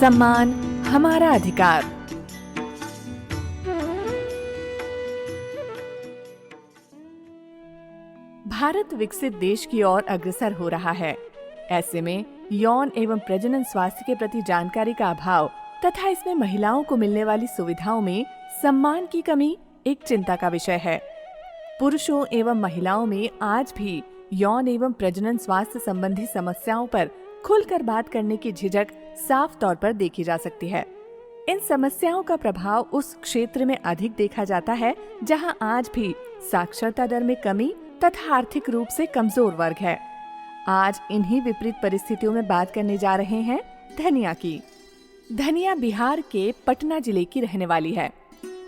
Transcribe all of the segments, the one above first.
सम्मान हमारा अधिकार। भारत विकसित देश की ओर अग्रसर हो रहा है। ऐसे में यौन एवं प्रजनन स्वास्थ्य के प्रति जानकारी का अभाव तथा इसमें महिलाओं को मिलने वाली सुविधाओं में सम्मान की कमी एक चिंता का विषय है। पुरुषों एवं महिलाओं में आज भी यौन एवं प्रजनन स्वास्थ्य संबंधी समस्याओं पर खुलकर बात करने की झिझक साफ तौर पर देखी जा सकती है। इन समस्याओं का प्रभाव उस क्षेत्र में अधिक देखा जाता है जहां आज भी साक्षरता दर में कमी तथा आर्थिक रूप से कमजोर वर्ग है। आज इन्हीं विपरीत परिस्थितियों में बात करने जा रहे हैं धनिया की। धनिया बिहार के पटना जिले की रहने वाली है।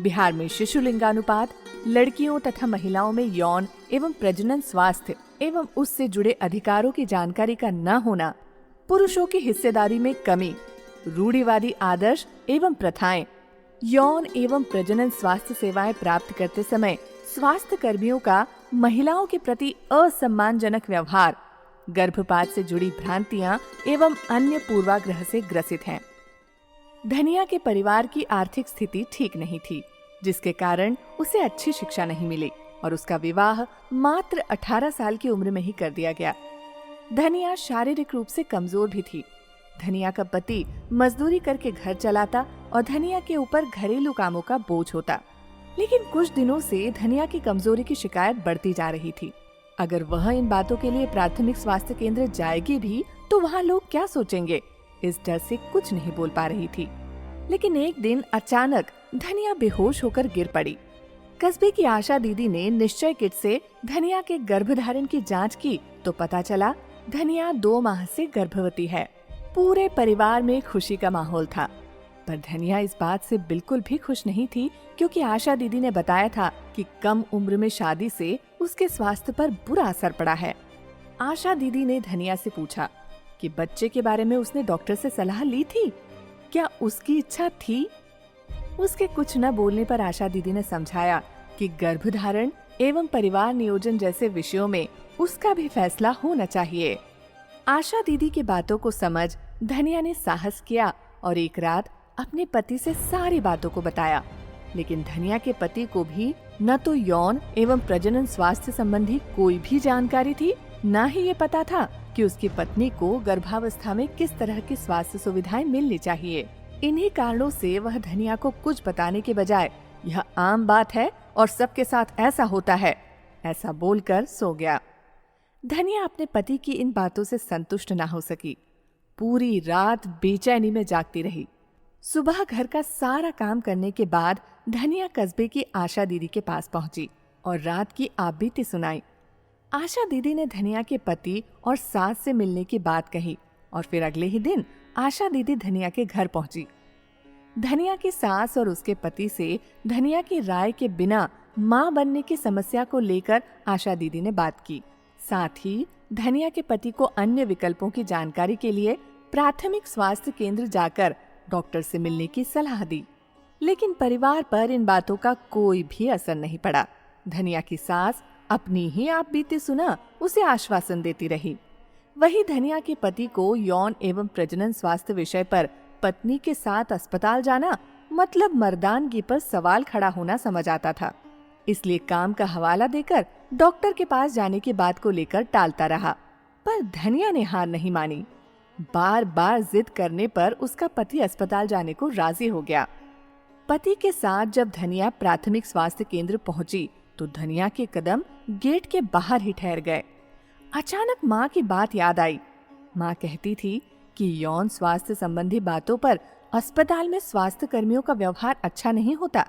बिहार में शिशु लिंगानुपात, लड़कियों तथा महिलाओं में यौन एवं प्रजनन स्वास्थ्य एवं उससे जुड़े अधिकारों की जानकारी का न होना, पुरुषों की हिस्सेदारी में कमी, रूढ़िवादी आदर्श एवं प्रथाएं, यौन एवं प्रजनन स्वास्थ्य सेवाएं प्राप्त करते समय स्वास्थ्य कर्मियों का महिलाओं के प्रति असम्मानजनक व्यवहार, गर्भपात से जुड़ी भ्रांतियां एवं अन्य पूर्वाग्रह से ग्रसित हैं। धनिया के परिवार की आर्थिक स्थिति ठीक नहीं थी, जिसके कारण उसे अच्छी शिक्षा नहीं मिली और उसका विवाह मात्र 18 साल की उम्र में ही कर दिया गया। धनिया शारीरिक रूप से कमजोर भी थी। धनिया का पति मजदूरी करके घर चलाता और धनिया के ऊपर घरेलू कामों का बोझ होता। लेकिन कुछ दिनों से धनिया की कमजोरी की शिकायत बढ़ती जा रही थी। अगर वह इन बातों के लिए प्राथमिक स्वास्थ्य केंद्र जाएगी भी तो वहाँ लोग क्या सोचेंगे, इस डर से कुछ नहीं बोल पा रही थी। लेकिन एक दिन अचानक धनिया बेहोश होकर गिर पड़ी। कस्बे की आशा दीदी ने निश्चय किट से धनिया के गर्भधारण की जांच की तो पता चला धनिया 2 माह से गर्भवती है। पूरे परिवार में खुशी का माहौल था, पर धनिया इस बात से बिल्कुल भी खुश नहीं थी, क्योंकि आशा दीदी ने बताया था कि कम उम्र में शादी से उसके स्वास्थ्य पर बुरा असर पड़ा है। आशा दीदी ने धनिया से पूछा कि बच्चे के बारे में उसने डॉक्टर से सलाह ली थी, क्या उसकी इच्छा थी? उसके कुछ न बोलने पर आशा दीदी ने समझाया कि गर्भधारण एवं परिवार नियोजन जैसे विषयों में उसका भी फैसला होना चाहिए। आशा दीदी की बातों को समझ धनिया ने साहस किया और एक रात अपने पति से सारी बातों को बताया। लेकिन धनिया के पति को भी न तो यौन एवं प्रजनन स्वास्थ्य संबंधी कोई भी जानकारी थी, न ही ये पता था कि उसकी पत्नी को गर्भावस्था में किस तरह की स्वास्थ्य सुविधाएं मिलनी चाहिए। इन्हीं कारणों से वह धनिया को कुछ बताने के बजाय यह आम बात है और सबके साथ ऐसा होता है, ऐसा बोलकर सो गया। धनिया अपने पति की इन बातों से संतुष्ट न हो सकी। पूरी रात बेचैनी में जागती रही। सुबह घर का सारा काम करने के बाद धनिया कस्बे की आशा दीदी के पास पहुंची और रात की आप बीती सुनाई। आशा दीदी ने धनिया के पति और सास से मिलने की बात कही और फिर अगले ही दिन आशा दीदी धनिया के घर पहुंची। धनिया की सास और उसके पति से धनिया की राय के बिना मां बनने की समस्या को लेकर आशा दीदी ने बात की। साथ ही धनिया के पति को अन्य विकल्पों की जानकारी के लिए प्राथमिक स्वास्थ्य केंद्र जाकर डॉक्टर से मिलने की सलाह दी। लेकिन परिवार पर इन बातों का कोई भी असर नहीं पड़ा। धनिया की सास अपनी ही आप बीती सुना उसे आश्वासन देती रही। वही धनिया के पति को यौन एवं प्रजनन स्वास्थ्य विषय पर पत्नी के साथ अस्पताल जाना मतलब मर्दानगी पर सवाल खड़ा होना समझ आता था। इसलिए काम का हवाला देकर डॉक्टर के पास जाने की बात को लेकर टालता रहा। पर धनिया ने हार नहीं मानी। बार बार जिद करने पर उसका पति अस्पताल जाने को राजी हो गया। पति के साथ जब धनिया प्राथमिक स्वास्थ्य केंद्र पहुंची तो धनिया के कदम गेट के बाहर ही ठहर गए। अचानक माँ की बात याद आई। माँ कहती थी कि यौन स्वास्थ्य संबंधी बातों पर अस्पताल में स्वास्थ्य कर्मियों का व्यवहार अच्छा नहीं होता।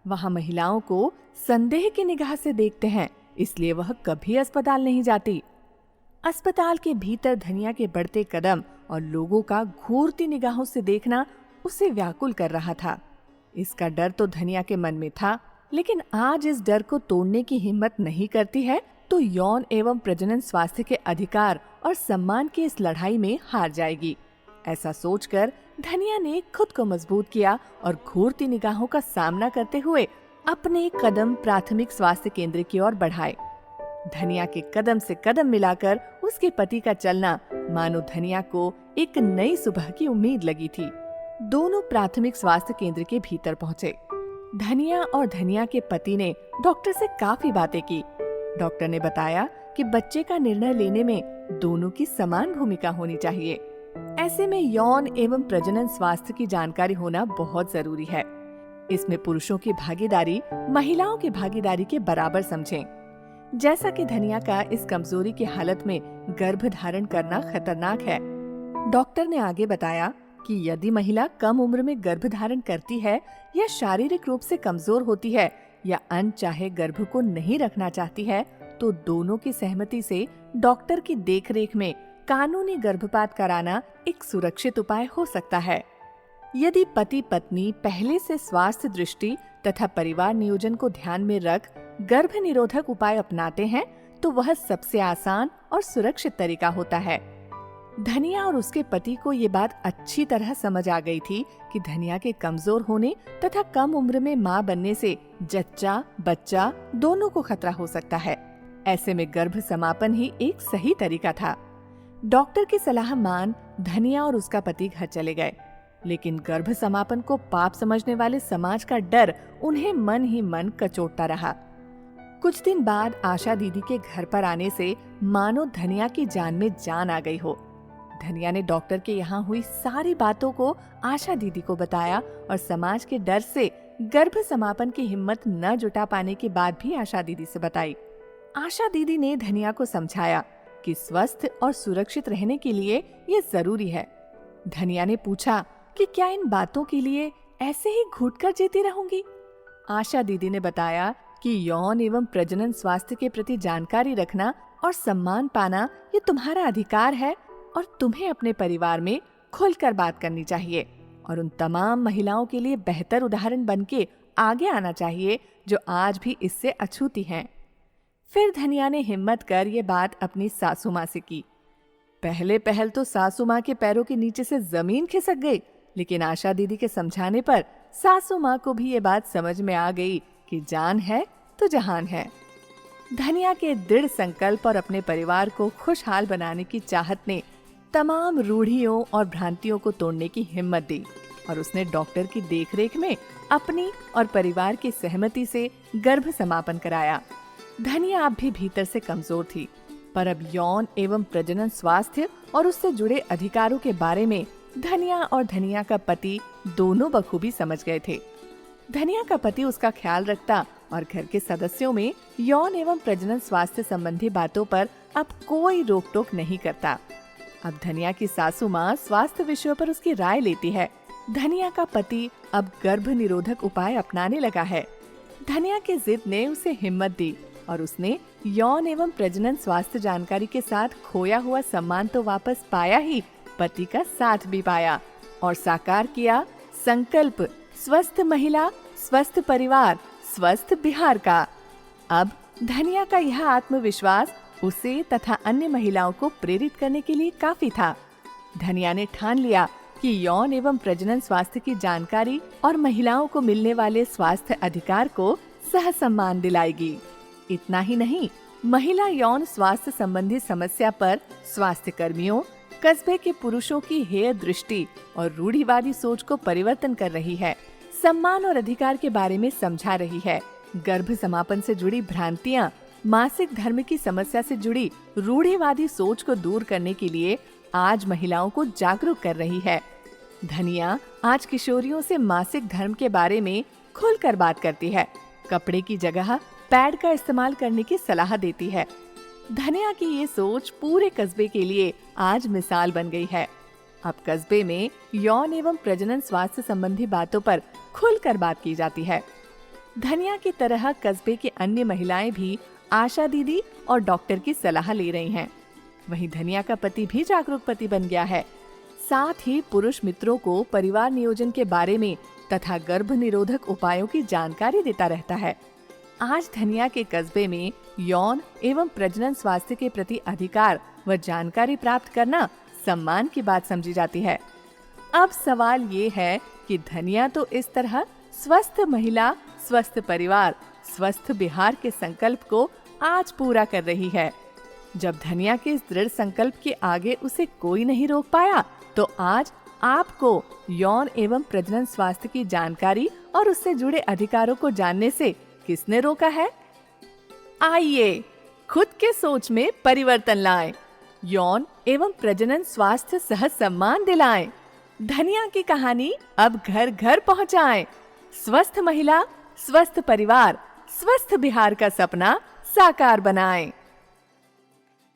वहाँ महिलाओं को संदेह की निगाह से देखते हैं, इसलिए वह कभी अस्पताल नहीं जाती। अस्पताल के भीतर धनिया के बढ़ते कदम और लोगों का घूरती निगाहों से देखना उसे व्याकुल कर रहा था। इसका डर तो धनिया के मन में था, लेकिन आज इस डर को तोड़ने की हिम्मत नहीं करती है तो यौन एवं प्रजनन स्वास्थ्य के अधिकार और सम्मान की इस लड़ाई में हार जाएगी। ऐसा सोचकर धनिया ने खुद को मजबूत किया और घूरती निगाहों का सामना करते हुए अपने कदम प्राथमिक स्वास्थ्य केंद्र की ओर बढ़ाए। धनिया के कदम से कदम मिलाकर उसके पति का चलना मानो धनिया को एक नई सुबह की उम्मीद लगी थी। दोनों प्राथमिक स्वास्थ्य केंद्र के भीतर पहुंचे। धनिया और धनिया के पति ने डॉक्टर से काफी बातें की। डॉक्टर ने बताया कि बच्चे का निर्णय लेने में दोनों की समान भूमिका होनी चाहिए। ऐसे में यौन एवं प्रजनन स्वास्थ्य की जानकारी होना बहुत जरूरी है। इसमें पुरुषों की भागीदारी महिलाओं की भागीदारी के बराबर समझें। जैसा कि धनिया का इस कमजोरी की हालत में गर्भ धारण करना खतरनाक है। डॉक्टर ने आगे बताया कि यदि महिला कम उम्र में गर्भ धारण करती है या शारीरिक रूप से कमजोर होती है या अनचाहे गर्भ को नहीं रखना चाहती है, तो दोनों की सहमति से डॉक्टर की देखरेख में कानूनी गर्भपात कराना एक सुरक्षित उपाय हो सकता है। यदि पति पत्नी पहले से स्वास्थ्य दृष्टि तथा परिवार नियोजन को ध्यान में रख गर्भ निरोधक उपाय अपनाते हैं, तो वह सबसे आसान और सुरक्षित तरीका होता है। धनिया और उसके पति को ये बात अच्छी तरह समझ आ गई थी कि धनिया के कमजोर होने तथा कम उम्र में मां बनने से जच्चा बच्चा दोनों को खतरा हो सकता है। ऐसे में गर्भ समापन ही एक सही तरीका था। डॉक्टर की सलाह मान धनिया और उसका पति घर चले गए, लेकिन गर्भ समापन को पाप समझने वाले समाज का डर उन्हें मन ही मन कचोटता रहा। कुछ दिन बाद आशा दीदी के घर पर आने से मानो धनिया की जान में जान आ गई हो। धनिया ने डॉक्टर के यहाँ हुई सारी बातों को आशा दीदी को बताया और समाज के डर से गर्भ समापन की हिम्मत न जुटा पाने की बात भी आशा दीदी से बताई। आशा दीदी ने धनिया को समझाया कि स्वस्थ और सुरक्षित रहने के लिए ये जरूरी है। धनिया ने पूछा कि क्या इन बातों के लिए ऐसे ही घुटकर जीती रहूंगी? आशा दीदी ने बताया कि यौन एवं प्रजनन स्वास्थ्य के प्रति जानकारी रखना और सम्मान पाना ये तुम्हारा अधिकार है और तुम्हें अपने परिवार में खुलकर बात करनी चाहिए और उन तमाम महिलाओं के लिए बेहतर उदाहरण बनके आगे आना चाहिए जो आज भी इससे अछूती हैं। फिर धनिया ने हिम्मत कर ये बात अपनी सासू माँ से की। पहल तो सासू माँ के पैरों के नीचे से जमीन खिसक गई, लेकिन आशा दीदी के समझाने पर सासू माँ को भी ये बात समझ में आ गई कि जान है तो जहान है। धनिया के दृढ़ संकल्प और अपने परिवार को खुशहाल बनाने की चाहत ने तमाम रूढ़ियों और भ्रांतियों को तोड़ने की हिम्मत दी और उसने डॉक्टर की देखरेख में अपनी और परिवार की सहमति से गर्भ समापन कराया। धनिया अब भी भीतर से कमजोर थी, पर अब यौन एवं प्रजनन स्वास्थ्य और उससे जुड़े अधिकारों के बारे में धनिया और धनिया का पति दोनों बखूबी समझ गए थे। धनिया का पति उसका ख्याल रखता और घर के सदस्यों में यौन एवं प्रजनन स्वास्थ्य संबंधी बातों पर अब कोई रोक टोक नहीं करता। अब धनिया की सासू माँ स्वास्थ्य विषयों पर उसकी राय लेती है। धनिया का पति अब गर्भ निरोधक उपाय अपनाने लगा है। धनिया की जिद ने उसे हिम्मत दी और उसने यौन एवं प्रजनन स्वास्थ्य जानकारी के साथ खोया हुआ सम्मान तो वापस पाया ही, पति का साथ भी पाया और साकार किया संकल्प स्वस्थ महिला, स्वस्थ परिवार, स्वस्थ बिहार का। अब धनिया का यह आत्मविश्वास उसे तथा अन्य महिलाओं को प्रेरित करने के लिए काफी था। धनिया ने ठान लिया कि यौन एवं प्रजनन स्वास्थ्य की जानकारी और महिलाओं को मिलने वाले स्वास्थ्य अधिकार को सह सम्मान दिलाएगी। इतना ही नहीं, महिला यौन स्वास्थ्य संबंधी समस्या पर स्वास्थ्य कर्मियों, कस्बे के पुरुषों की हेय दृष्टि और रूढ़िवादी सोच को परिवर्तन कर रही है। सम्मान और अधिकार के बारे में समझा रही है। गर्भ समापन से जुड़ी भ्रांतियां, मासिक धर्म की समस्या से जुड़ी रूढ़िवादी सोच को दूर करने के लिए आज महिलाओं को जागरूक कर रही है। धनिया आज किशोरियों से मासिक धर्म के बारे में खुलकर बात करती है। कपड़े की जगह पैड का इस्तेमाल करने की सलाह देती है। धनिया की ये सोच पूरे कस्बे के लिए आज मिसाल बन गई है। अब कस्बे में यौन एवं प्रजनन स्वास्थ्य संबंधी बातों पर खुलकर बात की जाती है। धनिया की तरह कस्बे की अन्य महिलाएं भी आशा दीदी और डॉक्टर की सलाह ले रही हैं। वहीं धनिया का पति भी जागरूक पति बन गया है। साथ ही पुरुष मित्रों को परिवार नियोजन के बारे में तथा गर्भ निरोधक उपायों की जानकारी देता रहता है। आज धनिया के कस्बे में यौन एवं प्रजनन स्वास्थ्य के प्रति अधिकार व जानकारी प्राप्त करना सम्मान की बात समझी जाती है। अब सवाल ये है कि धनिया तो इस तरह स्वस्थ महिला, स्वस्थ परिवार, स्वस्थ बिहार के संकल्प को आज पूरा कर रही है। जब धनिया के इस दृढ़ संकल्प के आगे उसे कोई नहीं रोक पाया, तो आज आपको यौन एवं प्रजनन स्वास्थ्य की जानकारी और उससे जुड़े अधिकारों को जानने से किसने रोका है? आइए खुद के सोच में परिवर्तन लाएं, यौन एवं प्रजनन स्वास्थ्य सहज सम्मान दिलाएं, धनिया की कहानी अब घर घर पहुंचाएं। स्वस्थ महिला, स्वस्थ परिवार, स्वस्थ बिहार का सपना साकार बनाएं।